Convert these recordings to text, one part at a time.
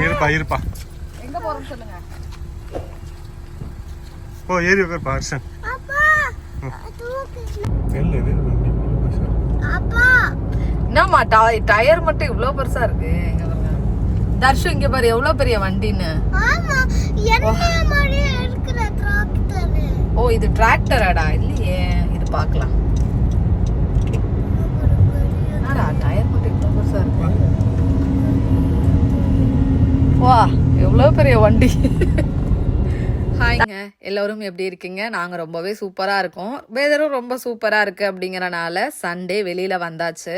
இருப்பா இருப்பா. எங்க போறோம்னு சொல்லுங்க. ஓ ஏறி உட்காருப்பா ஹர்ஷன். என்னம்மா டயர் மட்டும் இவ்ளோ பெருசா இருக்கு. தர்ஷு இங்க பாரு எவ்வளவு பெரிய வண்டின்னு. ஓ இது டிராக்டராடா? இல்லையே, இது பார்க்கலாம். டயர் மட்டும் இவ்வளோ பெருசா இருக்கு. வா எவ்வளவு பெரிய வண்டி. ஹாய்ங்க, எல்லோரும் எப்படி இருக்கீங்க? நாங்கள் ரொம்பவே சூப்பராக இருக்கோம். வெதரும் ரொம்ப சூப்பராக இருக்குது. அப்படிங்கிறனால சண்டே வெளியில் வந்தாச்சு.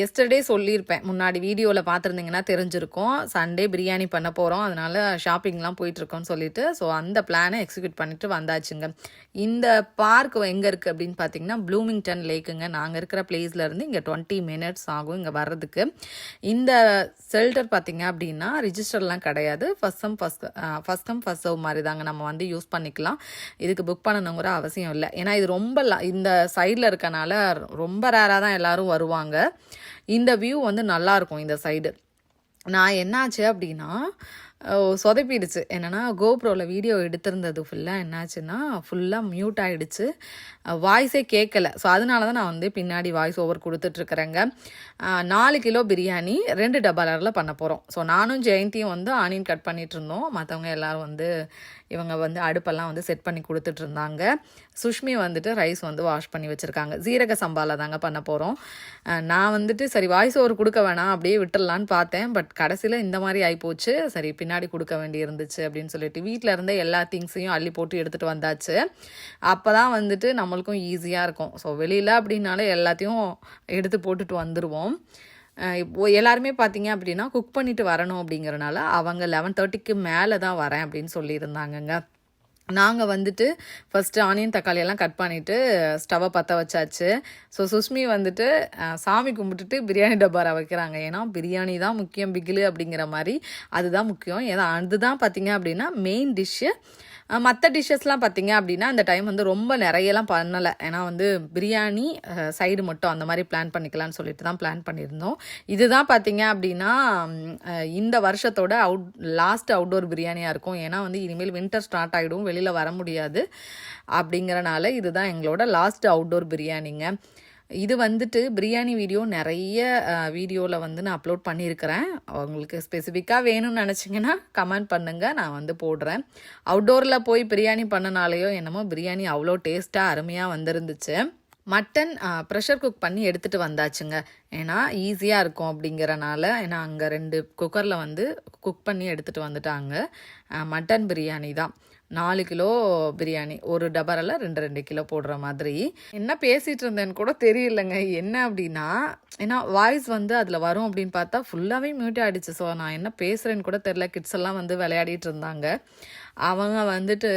எஸ்டர்டே சொல்லியிருப்பேன், முன்னாடி வீடியோவில் பார்த்துருந்தீங்கன்னா தெரிஞ்சிருக்கும். சண்டே பிரியாணி பண்ண போகிறோம், அதனால் ஷாப்பிங்லாம் போயிட்டுருக்கோன்னு சொல்லிட்டு ஸோ அந்த பிளானை எக்ஸிக்யூட் பண்ணிட்டு வந்தாச்சுங்க. இந்த பார்க் எங்கே இருக்குது அப்படின்னு பார்த்தீங்கன்னா ப்ளூமிங்டன் லேக்குங்க. நாங்கள் இருக்கிற பிளேஸ்லேருந்து இங்கே 20 minutes ஆகும் இங்கே வர்றதுக்கு. இந்த ஷெல்டர் பார்த்தீங்க அப்படின்னா ரிஜிஸ்டர்லாம் கிடையாது. ஃபஸ்ட் கம் ஃபஸ்ட் சர்வ் மாதிரி தாங்க. நம்ம வந்து யூஸ் பண்ணிக்கலாம். இதுக்கு புக் பண்ணணுங்கிற அவசியம் இல்லை. ஏன்னா இது ரொம்ப இந்த சைடில் இருக்கனால ரொம்ப ரேராக தான் எல்லோரும் வருவாங்க. இந்த வியூ வந்து நல்லாயிருக்கும் இந்த சைடு. நான் என்னாச்சு அப்படின்னா சொதப்பிடுச்சு. என்னென்னா கோப்ரோவில் வீடியோ எடுத்திருந்தது ஃபுல்லாக என்னாச்சுன்னா ஃபுல்லாக மியூட் ஆகிடுச்சு, வாய்ஸே கேட்கலை. ஸோ அதனால தான் நான் வந்து பின்னாடி வாய்ஸ் ஓவர் கொடுத்துட்ருக்குறேங்க. 4 கிலோ பிரியாணி 2 டப்பாலரில் பண்ண போகிறோம். ஸோ நானும் ஜெயந்தியும் வந்து ஆனியன் கட் பண்ணிகிட்டு இருந்தோம். மற்றவங்க எல்லோரும் வந்து இவங்க வந்து அடுப்பெல்லாம் வந்து செட் பண்ணி கொடுத்துட்ருந்தாங்க. சுஷ்மி வந்துட்டு ரைஸ் வந்து வாஷ் பண்ணி வச்சுருக்காங்க. ஜீரக சம்பாவில் தாங்க பண்ண போகிறோம். நான் வந்துட்டு சரி வாய்ஸ் ஓவர் கொடுக்க வேணாம் அப்படியே விட்டுடலான்னு பார்த்தேன். பட் கடைசியில் இந்த மாதிரி ஆகிப்போச்சு. சரி பின்னாடி கொடுக்க வேண்டி இருந்துச்சு அப்படின்னு சொல்லிட்டு வீட்டில் இருந்த எல்லா திங்ஸையும் அள்ளி போட்டு எடுத்துகிட்டு வந்தாச்சு. அப்போ தான் வந்துட்டு நம்மளுக்கும் ஈஸியாக இருக்கும். ஸோ வெளியில் அப்படின்னாலே எல்லாத்தையும் எடுத்து போட்டுட்டு வந்துடுவோம். இப்போ எல்லாருமே பார்த்தீங்க அப்படின்னா குக் பண்ணிட்டு வரணும் அப்படிங்கிறனால அவங்க 11:30க்கு மேலே தான் வரேன் அப்படின்னு சொல்லியிருந்தாங்கங்க. நாங்கள் வந்துட்டு ஃபஸ்ட்டு ஆனியன் தக்காளியெல்லாம் கட் பண்ணிவிட்டு ஸ்டவ்வை பற்ற வச்சாச்சு. ஸோ சுஷ்மி வந்துட்டு சாமி கும்பிட்டுட்டு பிரியாணி டப்பாரை வைக்கிறாங்க. ஏன்னா பிரியாணி தான் முக்கியம், பிகிலு அப்படிங்கிற மாதிரி அதுதான் முக்கியம். ஏன்னா அதுதான் பார்த்தீங்க அப்படின்னா மெயின் டிஷ்ஷு. மற்ற டிஷ்ஷஸ்லாம் பார்த்தீங்க அப்படின்னா இந்த டைம் வந்து ரொம்ப நிறையலாம் பண்ணலை. ஏன்னா வந்து பிரியாணி சைடு மட்டும் அந்த மாதிரி பிளான் பண்ணிக்கலான்னு சொல்லிட்டு தான் பிளான் பண்ணியிருந்தோம். இதுதான் பார்த்தீங்க அப்படின்னா இந்த வருஷத்தோட லாஸ்ட் அவுட்டோர் பிரியாணியாக இருக்கும். ஏன்னா வந்து இனிமேல் வின்டர் ஸ்டார்ட் ஆகிடும், வெளியில் வர முடியாது. அப்படிங்கிறனால இதுதான் எங்களோட லாஸ்ட் அவுட்டோர் பிரியாணிங்க. இது வந்துட்டு பிரியாணி வீடியோ நிறைய வீடியோவில் வந்து நான் அப்லோட் பண்ணியிருக்கிறேன். அவங்களுக்கு ஸ்பெசிஃபிக்காக வேணும்னு நினச்சிங்கன்னா கமெண்ட் பண்ணுங்கள், நான் வந்து போடுறேன். அவுட்டோரில் போய் பிரியாணி பண்ணனாலேயோ என்னமோ பிரியாணி அவ்வளோ டேஸ்ட்டாக அருமையாக வந்துருந்துச்சு. மட்டன் ப்ரெஷர் குக் பண்ணி எடுத்துகிட்டு வந்தாச்சுங்க. ஏன்னா ஈஸியாக இருக்கும் அப்படிங்கிறனால. ஏன்னா அங்கே 2 குக்கரில் வந்து குக் பண்ணி எடுத்துகிட்டு வந்துட்டாங்க. மட்டன் பிரியாணி தான் 4 கிலோ பிரியாணி, ஒரு டபரில் 2 கிலோ போடுற மாதிரி. என்ன பேசிகிட்டு இருந்தேன்னு கூட தெரியலைங்க. என்ன அப்படின்னா ஏன்னா வாய்ஸ் வந்து அதில் வரும் அப்படின்னு பார்த்தா ஃபுல்லாகவே மியூட் ஆகிடுச்சு. ஸோ நான் என்ன பேசுகிறேன்னு கூட தெரில. கிட்ஸ் எல்லாம் வந்து விளையாடிட்டு இருந்தாங்க. அவங்க வந்துட்டு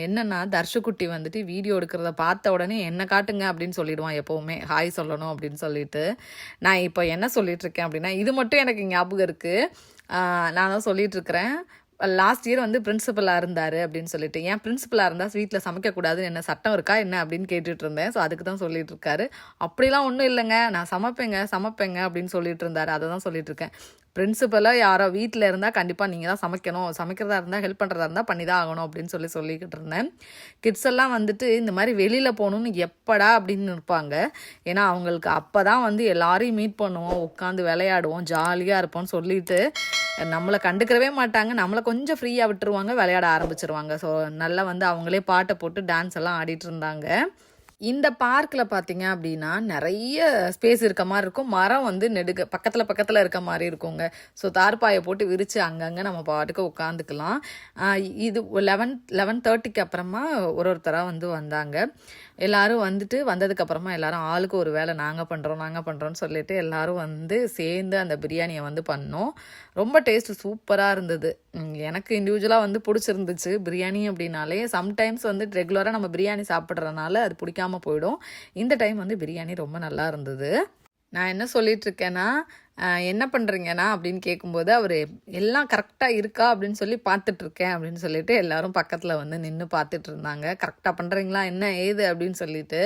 என்னென்னா தர்ஷுக்குட்டி வந்துட்டு வீடியோ எடுக்கிறத பார்த்த உடனே என்ன காட்டுங்க அப்படின்னு சொல்லிடுவான் எப்போவுமே, ஹாய் சொல்லணும் அப்படின்னு சொல்லிட்டு. நான் இப்போ என்ன சொல்லிகிட்ருக்கேன் அப்படின்னா இது மட்டும் எனக்கு ஞாபகம் இருக்குது. நான் தான் சொல்லிகிட்ருக்கிறேன், லாஸ்ட் இயர் வந்து பிரின்சிபலாக இருந்தார் அப்படின்னு சொல்லிட்டு. ஏன் பிரின்சிபலாக இருந்தால் வீட்டில் சமைக்கக்கூடாதுன்னு என்ன சட்டம் இருக்கா என்ன அப்படின்னு கேட்டுட்டு இருந்தேன். ஸோ அதுக்கு தான் சொல்லிட்டு இருக்காரு. அப்படிலாம் ஒன்றும் இல்லைங்க, நான் சமைப்பேங்க அப்படின்னு சொல்லிட்டு இருந்தார். அதை தான் சொல்லிட்டு இருக்கேன். பிரின்சிபலாக யாரோ வீட்டில் இருந்தால் கண்டிப்பாக நீங்கள் தான் சமைக்கணும், சமைக்கிறதா இருந்தால் ஹெல்ப் பண்ணுறதா இருந்தால் பண்ணி தான் ஆகணும் அப்படின்னு சொல்லிக்கிட்டு இருந்தேன். கிட்ஸ் எல்லாம் வந்துட்டு இந்த மாதிரி வெளியில் போகணுன்னு எப்படா அப்படின்னு இருப்பாங்க. ஏன்னா அவங்களுக்கு அப்போ தான் வந்து எல்லாரையும் மீட் பண்ணுவோம், உட்காந்து விளையாடுவோம், ஜாலியாக இருப்போம்னு சொல்லிட்டு நம்மளை கண்டுக்கிறவே மாட்டாங்க. நம்மளை கொஞ்சம் ஃப்ரீயாக விட்டுருவாங்க, விளையாட ஆரம்பிச்சிருவாங்க. ஸோ நல்லா வந்து அவங்களே பாட்டை போட்டு டான்ஸ் எல்லாம் ஆடிட்டு இருந்தாங்க. இந்த பார்க்கில் பார்த்தீங்க அப்படின்னா நிறைய ஸ்பேஸ் இருக்க மாதிரி இருக்கும். மரம் வந்து பக்கத்தில் இருக்க மாதிரி இருக்குங்க. ஸோ தார்பாயை போட்டு விரித்து அங்கங்கே நம்ம பாட்டுக்கு உட்காந்துக்கலாம். இது 11:30க்கு அப்புறமா ஒருத்தராக வந்து வந்தாங்க. எல்லோரும் வந்துட்டு வந்ததுக்கப்புறமா எல்லோரும் ஆளுக்கு ஒரு வேலை நாங்கள் பண்ணுறோன்னு சொல்லிட்டு எல்லோரும் வந்து சேர்ந்து அந்த பிரியாணியை வந்து பண்ணோம். ரொம்ப டேஸ்ட்டு சூப்பராக இருந்தது. எனக்கு இண்டிவிஜுவலாக வந்து பிடிச்சிருந்துச்சு. பிரியாணி அப்படின்னாலே சம்டைம்ஸ் வந்து ரெகுலராக நம்ம பிரியாணி சாப்பிட்றதுனால அது பிடிக்காமல் போயிடும். இந்த டைம் வந்து பிரியாணி ரொம்ப நல்லா இருந்தது. நான் என்ன சொல்லிகிட்ருக்கேன்னா என்ன பண்ணுறீங்கண்ணா அப்படின்னு கேட்கும்போது அவர் எல்லாம் கரெக்டாக இருக்கா அப்படின்னு சொல்லி பார்த்துட்ருக்கேன் அப்படின்னு சொல்லிட்டு எல்லோரும் பக்கத்தில் வந்து நின்று பார்த்துட்டு இருந்தாங்க. கரெக்டாக பண்ணுறீங்களா என்ன ஏது அப்படின்னு சொல்லிட்டு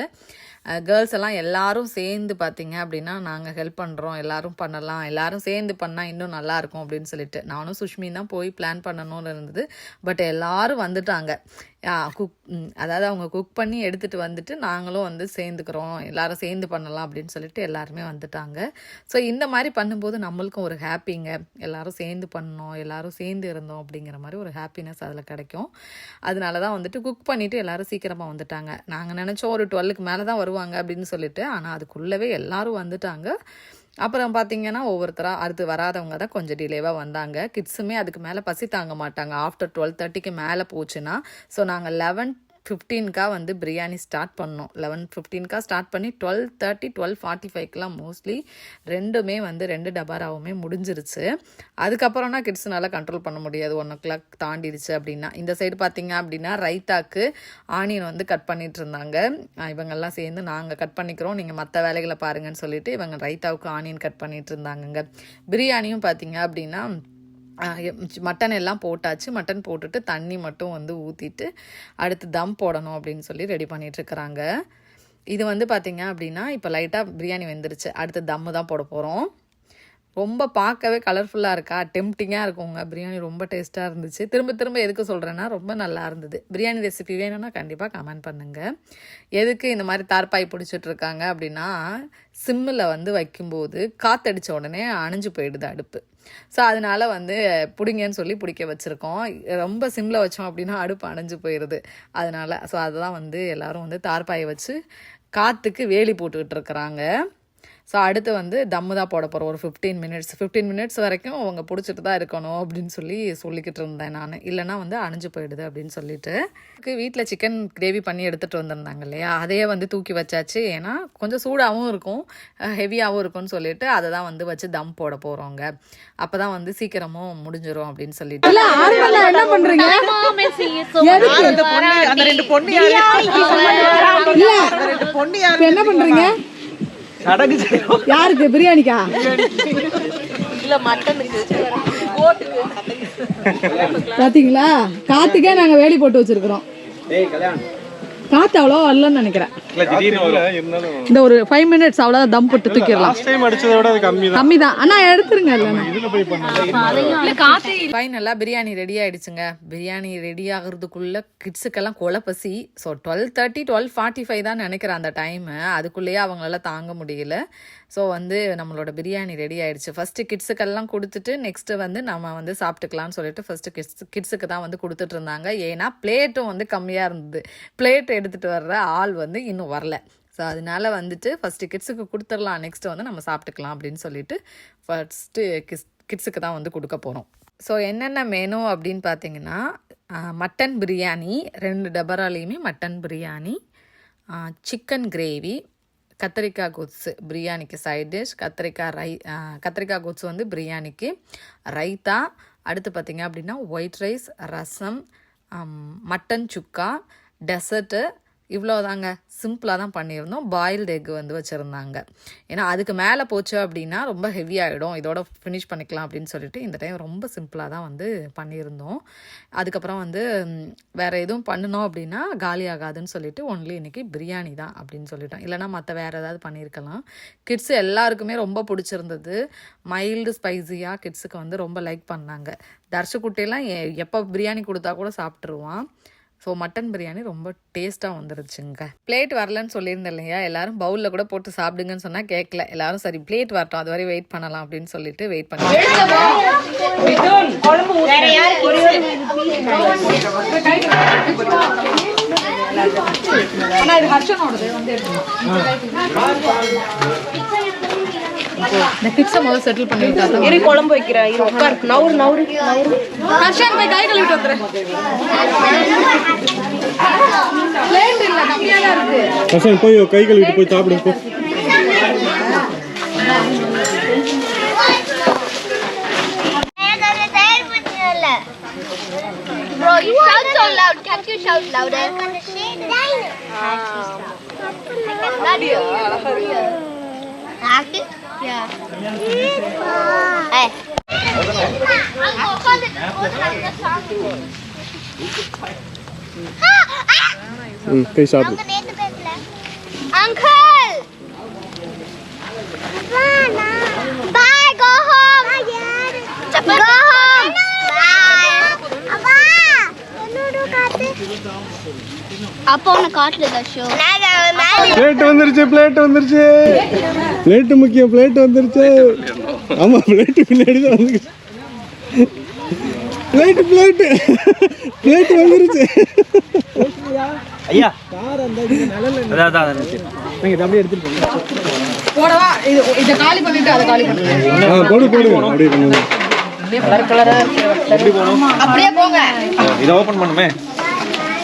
கேர்ள்ஸ் எல்லாம் எல்லாரும் சேர்ந்து பார்த்தீங்க அப்படின்னா நாங்கள் ஹெல்ப் பண்ணுறோம், எல்லாரும் பண்ணலாம், எல்லாரும் சேர்ந்து பண்ணால் இன்னும் நல்லாயிருக்கும் அப்படின்னு சொல்லிட்டு நானும் சுஷ்மி தான் போய் பிளான் பண்ணணும்னு இருந்தது. பட் எல்லாரும் வந்துட்டாங்க. அதாவது அவங்க குக் பண்ணி எடுத்துகிட்டு வந்துட்டு நாங்களும் வந்து சேர்ந்துக்கிறோம், எல்லாரும் சேர்ந்து பண்ணலாம் அப்படின்னு சொல்லிட்டு எல்லாருமே வந்துட்டாங்க. ஸோ இந்த மாதிரி பண்ணும்போது நம்மளுக்கும் ஒரு ஹாப்பிங்க, எல்லாரும் சேர்ந்து பண்ணோம், எல்லாரும் சேர்ந்து இருந்தோம் அப்படிங்கிற மாதிரி ஒரு ஹாப்பினஸ் அதில் கிடைக்கும். அதனால தான் வந்துட்டு குக் பண்ணிவிட்டு எல்லாரும் சீக்கிரமாக வந்துட்டாங்க. நாங்கள் நினச்சோம் ஒரு 12க்கு மேலே தான் வருவாங்க அப்படின்னு சொல்லிட்டு, ஆனால் அதுக்குள்ளவே எல்லாரும் வந்துட்டாங்க. அப்புறம் பார்த்தீங்கன்னா ஒவ்வொருத்தராக அடுத்து வராதவங்க தான் கொஞ்சம் டிலேவாக வந்தாங்க. கிட்ஸுமே அதுக்கு மேலே பசி தாங்க மாட்டாங்க ஆஃப்டர் 12:30க்கு மேலே போச்சுன்னா. ஸோ நாங்கள் 11:15 வந்து பிரியாணி ஸ்டார்ட் பண்ணோம். 11:15 ஸ்டார்ட் பண்ணி 12:30 12:45க்கெலாம் மோஸ்ட்லி ரெண்டுமே வந்து 2 டபாராவுமே முடிஞ்சிருச்சு. அதுக்கப்புறம்னா கிட்ஸ்னால கண்ட்ரோல் பண்ண முடியாது, 1 தாண்டிடுச்சு அப்படின்னா. இந்த சைடு பார்த்தீங்க அப்படின்னா ரைத்தாக்கு ஆனியன் வந்து கட் பண்ணிட்டு இருந்தாங்க. இவங்கெல்லாம் சேர்ந்து நாங்கள் கட் பண்ணிக்கிறோம், நீங்கள் மற்ற வேலைகளை பாருங்கன்னு சொல்லிட்டு இவங்க ரைத்தாவுக்கு ஆனியன் கட் பண்ணிட்டு இருந்தாங்கங்க. பிரியாணியும் பார்த்தீங்க அப்படின்னா மட்டன் எல்லாம் போட்டாச்சு. மட்டன் போட்டுட்டு தண்ணி மட்டும் வந்து ஊற்றிட்டு அடுத்து தம் போடணும் அப்படின்னு சொல்லி ரெடி பண்ணிகிட்ருக்குறாங்க. இது வந்து பார்த்திங்க அப்படின்னா இப்போ லைட்டாக பிரியாணி வெந்துருச்சு, அடுத்து தம்மு தான் போட போகிறோம். ரொம்ப பார்க்கவே கலர்ஃபுல்லாக இருக்கா, டெம்ப்டிங்காக இருக்குங்க. பிரியாணி ரொம்ப டேஸ்ட்டாக இருந்துச்சு. திரும்ப திரும்ப எதுக்கு சொல்கிறேன்னா ரொம்ப நல்லா இருந்தது. பிரியாணி ரெசிபி வேணும்னா கண்டிப்பாக கமெண்ட் பண்ணுங்கள். எதுக்கு இந்த மாதிரி தார்பாய் பிடிச்சிட்ருக்காங்க அப்படின்னா, சிம்மில் வந்து வைக்கும்போது காற்றடிச்ச உடனே அணைஞ்சு போயிடுது அடுப்பு. ஸோ அதனால் வந்து பிடிங்கன்னு சொல்லி பிடிக்க வச்சுருக்கோம். ரொம்ப சிம்மில் வச்சோம் அப்படின்னா அடுப்பு அணைஞ்சு போயிடுது. அதனால் ஸோ அதெல்லாம் வந்து எல்லோரும் வந்து தார்பாயை வச்சு காற்றுக்கு வேலி போட்டுக்கிட்டு இருக்கிறாங்க. ஸோ அடுத்து வந்து தம்மு தான் போட போகிறோம். ஒரு 15 மினிட்ஸ் வரைக்கும் அவங்க பிடிச்சிட்டு தான் இருக்கணும் அப்படின்னு சொல்லிக்கிட்டு இருந்தேன் நான். இல்லைனா வந்து அணைஞ்சு போயிடுது அப்படின்னு சொல்லிட்டு. வீட்டில் சிக்கன் கிரேவி பண்ணி எடுத்துகிட்டு வந்திருந்தாங்க இல்லையா, அதையே வந்து தூக்கி வச்சாச்சு. ஏன்னா கொஞ்சம் சூடாகவும் இருக்கும், ஹெவியாகவும் இருக்கும்னு சொல்லிட்டு அதை தான் வந்து வச்சு தம் போட போகிறோங்க. அப்போ தான் வந்து சீக்கிரமும் முடிஞ்சிடும் அப்படின்னு சொல்லிட்டு. என்ன பண்ணுறீங்க? என்ன பண்ணுறீங்க? யாருக்கு? பிரியாணிக்கா? இல்ல மட்டனுக்கு. பாத்தீங்களா, காத்துக்கே நாங்க வேலி போட்டு வச்சிருக்கிறோம். காத்து அவ்வளோ வரலன்னு நினைக்கிறேன். இந்த ஒரு 5 மினிட்ஸ் அவ்வளோதான் தம் போட்டு தூக்கிடலாம். கம்மி தான். அண்ணா எடுத்துருங்க. ஃபைனலாக பிரியாணி ரெடி ஆகிடுச்சுங்க. பிரியாணி ரெடி ஆகிறதுக்குள்ளே கிட்ஸுக்கெல்லாம் கொலைப்பசி. ஸோ 12:30 12:45 தான் நினைக்கிறேன் அந்த டைமு. அதுக்குள்ளேயே அவங்களால தாங்க முடியல. ஸோ வந்து நம்மளோட பிரியாணி ரெடி ஆகிடுச்சு. ஃபஸ்ட்டு கிட்ஸுக்கெல்லாம் கொடுத்துட்டு நெக்ஸ்ட்டு வந்து நம்ம வந்து சாப்பிட்டுக்கலாம்னு சொல்லிட்டு ஃபஸ்ட்டு கிட்ஸுக்கு தான் வந்து கொடுத்துட்டு இருந்தாங்க. ஏன்னா பிளேட்டும் வந்து கம்மியாக இருந்தது. பிளேட் எடுத்துகிட்டு வர்ற ஆள் வந்து இன்னும் வரல. ஸோ அதனால வந்துட்டு ஃபஸ்ட்டு கிட்ஸுக்கு கொடுத்துடலாம், நெக்ஸ்ட்டு வந்து நம்ம சாப்பிட்டுக்கலாம் அப்படின்னு சொல்லிட்டு ஃபஸ்ட்டு கிட்ஸுக்கு தான் வந்து கொடுக்க போகிறோம். ஸோ என்னென்ன மெனு அப்படின்னு பார்த்தீங்கன்னா, மட்டன் பிரியாணி 2 டபராலையுமே மட்டன் பிரியாணி, சிக்கன் கிரேவி, கத்திரிக்காய் கொத்ஸு பிரியாணிக்கு சைட் டிஷ், கத்திரிக்காய் கொத்ஸு வந்து பிரியாணிக்கு, ரைத்தா, அடுத்து பார்த்திங்க அப்படின்னா ஒயிட் ரைஸ், ரசம், மட்டன் சுக்கா, டெசர்ட்டு, இவ்வளோதாங்க. சிம்பிளாக தான் பண்ணியிருந்தோம். பாயில்டு எக் வந்து வச்சுருந்தாங்க. ஏன்னா அதுக்கு மேலே போச்சு அப்படின்னா ரொம்ப ஹெவி ஆகிடும், இதோட ஃபினிஷ் பண்ணிக்கலாம் அப்படின்னு சொல்லிட்டு இந்த டைம் ரொம்ப சிம்பிளாக தான் வந்து பண்ணியிருந்தோம். அதுக்கப்புறம் வந்து வேறு எதுவும் பண்ணணும் அப்படின்னா காலி ஆகாதுன்னு சொல்லிட்டு ஒன்லி இன்றைக்கி பிரியாணி தான் அப்படின்னு சொல்லிட்டோம். இல்லைனா மற்ற வேறு ஏதாவது பண்ணியிருக்கலாம். கிட்ஸு எல்லாருக்குமே ரொம்ப பிடிச்சிருந்தது. மைல்டு ஸ்பைஸியாக கிட்ஸுக்கு வந்து ரொம்ப லைக் பண்ணாங்க. தர்ஷகுட்டியெல்லாம் எப்போ பிரியாணி கொடுத்தா கூட சாப்பிட்ருவான். ஸோ மட்டன் பிரியாணி ரொம்ப டேஸ்ட்டாக வந்துருச்சுங்க. பிளேட் வரலன்னு சொல்லியிருந்தேன் இல்லையா, எல்லாரும் பவுலில் கூட போட்டு சாப்பிடுங்கன்னு சொன்னால் கேட்கல. எல்லாரும் சரி பிளேட் வரட்டும், அது வரை வெயிட் பண்ணலாம் அப்படின்னு சொல்லிட்டு வெயிட் பண்ணி இந்த கிட்ஸை முதல்ல செட்டில் பண்ணிட்டு குழம்பு வைக்கிறேன். ஹர்ஷன் போய் கை கழுவிட்டு வந்துடுறேன். பிளேட் இல்லை, கம்மியாக தான் இருக்கு. ஹர்ஷன் போய் கை கழுவிட்டு போய் சாப்பிடுங்க. Bro, you shout so loud. Can't you shout louder? Yeah. Hey. கை சாப்பிடு. Uncle. அப்போ உன்னை காட்டுறதா ஷோ பிளேட் வந்துருச்சு பிளேட் முக்கியம் பிளேட் வந்துருச்சு ஆமா பிளேட் பின்னாடி தான் வந்துருச்சு பிளேட் வந்துருச்சு ஐயா அதான் நீங்க அப்படியே எடுத்துட்டு போங்க. போடவா இதை காலி பண்ணிட்டு அதை காலி பண்ணுங்க. போடு அப்படியே பண்ணுங்க. அப்படியே போங்க. இதை ஓபன் பண்ணுமே.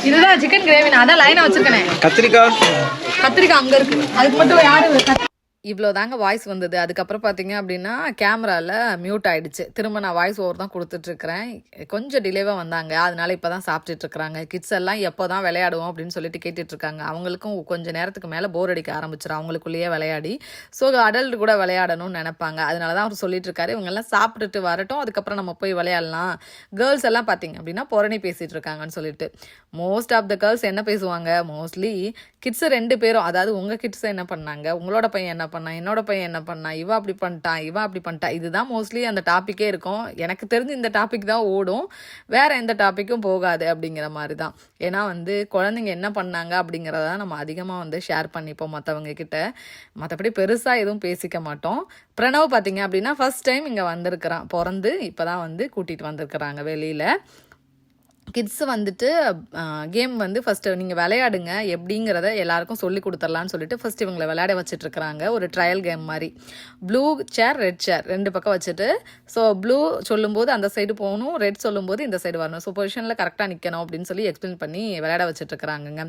இதுதான் சிக்கன் கிரேவி. நான் அதான் லைனா வச்சிருக்கேன். கத்திரிக்காய் அங்க இருக்கு. அதுக்கு மட்டும் யாரு இவ்வளோ தாங்க வாய்ஸ் வந்தது. அதுக்கப்புறம் பார்த்தீங்க அப்படின்னா கேமராவில் மியூட் ஆகிடுச்சு. திரும்ப நான் வாய்ஸ் ஓவர் தான் கொடுத்துட்ருக்குறேன். கொஞ்சம் டிலேவாக வந்தாங்க, அதனால இப்போ தான் சாப்பிட்டுட்ருக்குறாங்க. கிட்ஸ் எல்லாம் எப்போ தான் விளையாடுவோம் அப்படின்னு சொல்லிட்டு கேட்டுட்ருக்காங்க. அவங்களுக்கும் கொஞ்சம் நேரத்துக்கு மேலே போர் அடிக்க ஆரம்பிச்சிடும் அவங்களுக்குள்ளேயே விளையாடி. ஸோ அடல்ட் கூட விளையாடணும்னு நினைப்பாங்க. அதனால தான் அவர் சொல்லிட்டுருக்காரு இவங்கெல்லாம் சாப்பிட்டுட்டு வரட்டும், அதுக்கப்புறம் நம்ம போய் விளையாடலாம். கேர்ள்ஸ் எல்லாம் பார்த்தீங்க அப்படின்னா புறணி பேசிகிட்டு இருக்காங்கன்னு சொல்லிட்டு. மோஸ்ட் ஆஃப் த கேர்ள்ஸ் என்ன பேசுவாங்க, மோஸ்ட்லி கிட்ஸு 2 பேரும், அதாவது உங்கள் கிட்ஸை என்ன பண்ணாங்க, உங்களோட பையன் என்ன பண்ணா, என்னோட பையன் என்ன பண்ணா, இவன் அப்படி பண்ணிட்டான், இதுதான் மோஸ்ட்லி அந்த டாப்பிக்கே இருக்கும். எனக்கு தெரிஞ்சு இந்த டாபிக் தான் ஓடும், வேற எந்த டாப்பிக்கும் போகாது அப்படிங்கிற மாதிரி தான். ஏன்னா குழந்தைங்க என்ன பண்ணாங்க அப்படிங்கிறத நம்ம அதிகமாக ஷேர் பண்ணிப்போம் மற்றவங்க கிட்ட. மற்றபடி பெருசாக எதுவும் பேசிக்க மாட்டோம். பிரணவ் பார்த்தீங்க அப்படின்னா ஃபர்ஸ்ட் டைம் இங்கே வந்திருக்கிறான். பிறந்து இப்போ தான் கூட்டிகிட்டு வந்திருக்கிறாங்க வெளியில். கிட்ஸ் கேம் ஃபஸ்ட்டு நீங்கள் விளையாடுங்க எப்படிங்கிறத எல்லாருக்கும் சொல்லி கொடுத்துர்லான்னு சொல்லிட்டு ஃபஸ்ட்டு இவங்களை விளையாட வச்சுட்ருக்குறாங்க. ஒரு ட்ரையல் கேம் மாதிரி. ப்ளூ சேர் ரெட் சேர் 2 பக்கம் வச்சுட்டு, ஸோ ப்ளூ சொல்லும்போது அந்த சைடு போகணும், ரெட் சொல்லும்போது இந்த சைடு வரணும். ஸோ பொசிஷனில் கரெக்டாக நிற்கணும் அப்படின்னு சொல்லி எக்ஸ்பிளைன் பண்ணி விளையாட வச்சுட்ருக்குறாங்கங்க.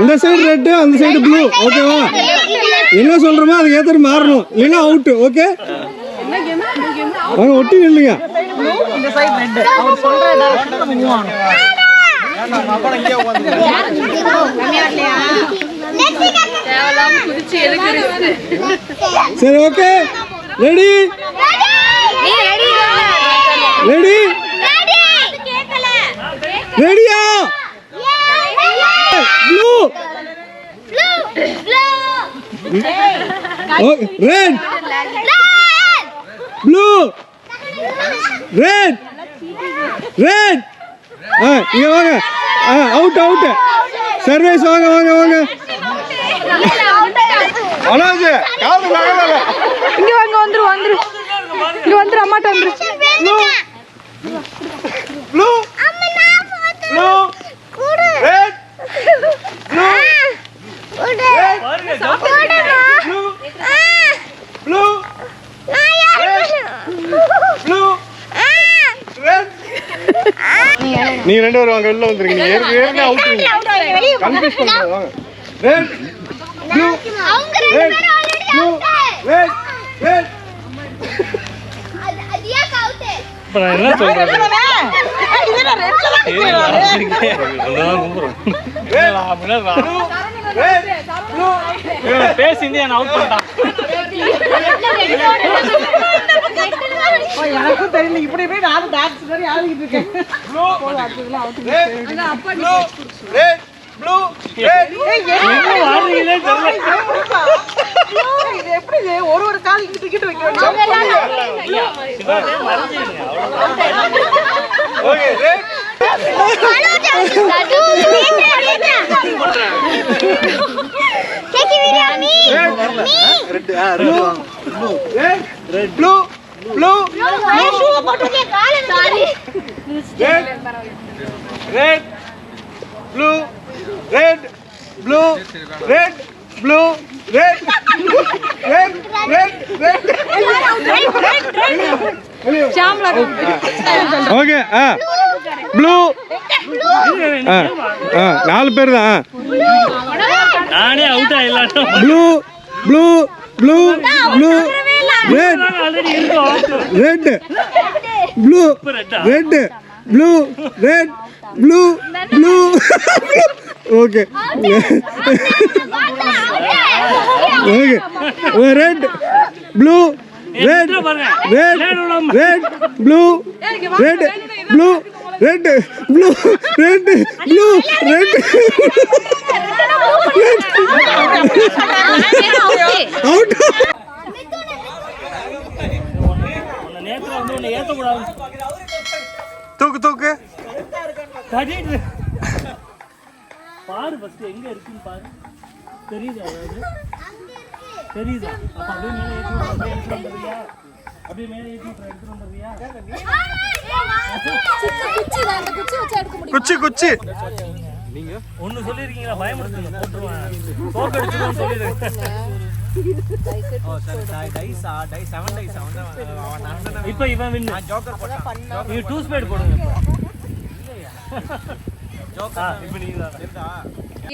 இந்த சைடு ரெட், அந்த சைடு ப்ளூ. ஓகேவா? என்ன சொல்றோமோ அதுக்கு ஏற்ற மாறணும், இல்லைன்னா அவுட். ஓகே, அவங்க ஒட்டி நில்லுங்க. இந்த சைடு ரெட். அவர் சொல்ற டைரக்ஷன்ல மூவ் ஆகணும். சரி, ஓகே, ரெடி ரெடியா? Blue red blue red red. இங்க வாங்க. Out service. வாங்க அனாஜே காது நகரல. இங்க வந்துரு இங்க வந்துரு. அம்மாட்ட வந்துரு. Blue blue red blue blue நீங்க 2 பேரும் வாங்க, உள்ள வந்துருங்க. நீங்க ஏற்கனவே அவுட். கன்ஃபியூஸ் பண்ணாத. வாங்க. Red blue red blue red red. அதியா கவுதே. இப்ப நான் என்ன சொல்றேன்? இதுல ரெட்ல தான் நிக்கறானே. அதான் கும்பறோம். ஏடா முன்னரா. Red blue base India out பண்ணிட்டான். எனக்கும் தெரியல, இப்படி போய் நான் டான்ஸ் மாதிரி ஆடிட்டு இருக்கேன். Blue red blue red blue red. என்ன வாடுறீங்களே தெரியல. இது எப்படி ஒரு கால் இங்க டிக்கெட் வைக்கணும். Okay, red Take video me. Red red blue blue நான் ஷூ போட்டுட்டே கால sorry. Red red blue red blue red blue red red red red. Shamla okay. Blue 4 பேர் தான். நானே அவுட் ஆயிடலாம். Blue blue blue blue red already இருக்கோம். Red blue red blue red blue blue. Okay okay. Red blue red red red blue red blue red blue red blue red. Out. நேத்து கூடாது. தூக்கு கட்டிட்டு பாரு ஃபர்ஸ்ட் எங்க இருக்குன்னு பாரு. தெரியுதா அதாவது? தெரியுதா? அப்ப அப்படியே மேலே ஏத்தி விடு, அப்படியே எடுத்து வந்துறியா? அப்படியே மேலே ஏத்தி விடு, எடுத்து வந்துறியா? குச்சி நீங்க ஒன்னு சொல்லிருக்கீங்களா? பயமுறுத்துங்க, போட்டுருவேன். தோக்கடிச்சிடுவேன்னு சொல்லிருக்கேன். இப்ப இவன் வின்னு. நீங்க 2 ஸ்பேட் போடுங்க இப்ப நீங்க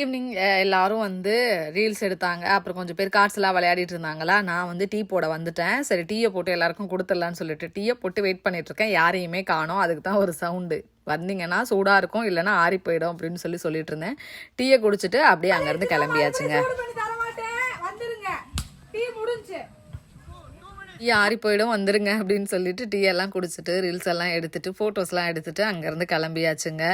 ஈவினிங் எல்லாரும் வந்து ரீல்ஸ் எடுத்தாங்க. அப்புறம் கொஞ்சம் பேர் கார்ட்ஸ் எல்லாம் விளையாடிட்டு இருந்தாங்களா. நான் வந்து டீ போட வந்துட்டேன். சரி டீயை போட்டு எல்லாருக்கும் கொடுத்துடலான்னு சொல்லிட்டு டீயை போட்டு வெயிட் பண்ணிட்டு இருக்கேன். யாரையுமே காணோம். அதுக்கு தான் ஒரு சவுண்டு. வந்தீங்கன்னா சூடாக இருக்கும், இல்லைன்னா ஆறி போயிடும் அப்படின்னு சொல்லிட்டு இருந்தேன். டீயை குடிச்சிட்டு அப்படியே அங்கேருந்து கிளம்பியாச்சுங்க. டீ ஆறி போயிடும், வந்துருங்க அப்படின்னு சொல்லிட்டு டீ எல்லாம் குடிச்சிட்டு ரீல்ஸ் எல்லாம் எடுத்துட்டு ஃபோட்டோஸ்லாம் எடுத்துட்டு அங்கேருந்து கிளம்பியாச்சுங்க.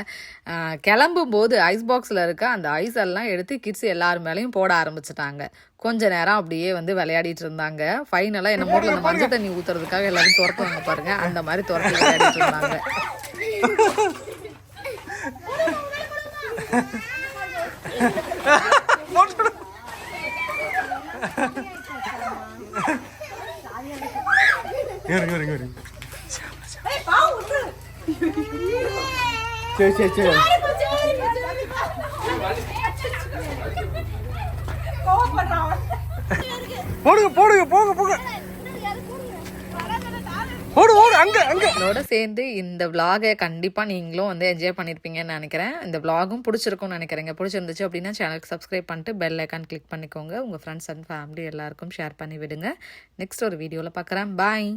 கிளம்பும்போது ஐஸ் பாக்ஸில் இருக்க அந்த ஐஸ் எல்லாம் எடுத்து கிட்ஸ் எல்லாரும் மேலேயும் போட ஆரம்பிச்சிட்டாங்க. கொஞ்ச நேரம் அப்படியே வந்து விளையாடிட்டு இருந்தாங்க. ஃபைனலாக என்ன மூட்டில் அந்த மஞ்சள் தண்ணி ஊற்றுறதுக்காக எல்லாரும் துரத்துவாங்க பாருங்க, அந்த மாதிரி துரத்தி விளையாடிட்டு இருந்தாங்க. சரி போங்க அதோட சேர்ந்து இந்த விளாகை கண்டிப்பாக நீங்களும் வந்து என்ஜாய் பண்ணியிருப்பீங்கன்னு நினைக்கிறேன். இந்த விளாகும் பிடிச்சிருக்கும்னு நினைக்கிறேங்க. பிடிச்சிருந்துச்சு அப்படின்னா சேனலுக்கு சப்ஸ்கிரைப் பண்ணிட்டு பெல் ஐக்கான் கிளிக் பண்ணிக்கோங்க. உங்கள் ஃப்ரெண்ட்ஸ் அண்ட் ஃபேமிலி எல்லாருக்கும் ஷேர் பண்ணி விடுங்க. நெக்ஸ்ட் ஒரு வீடியோவில் பார்க்குறேன். பாய்.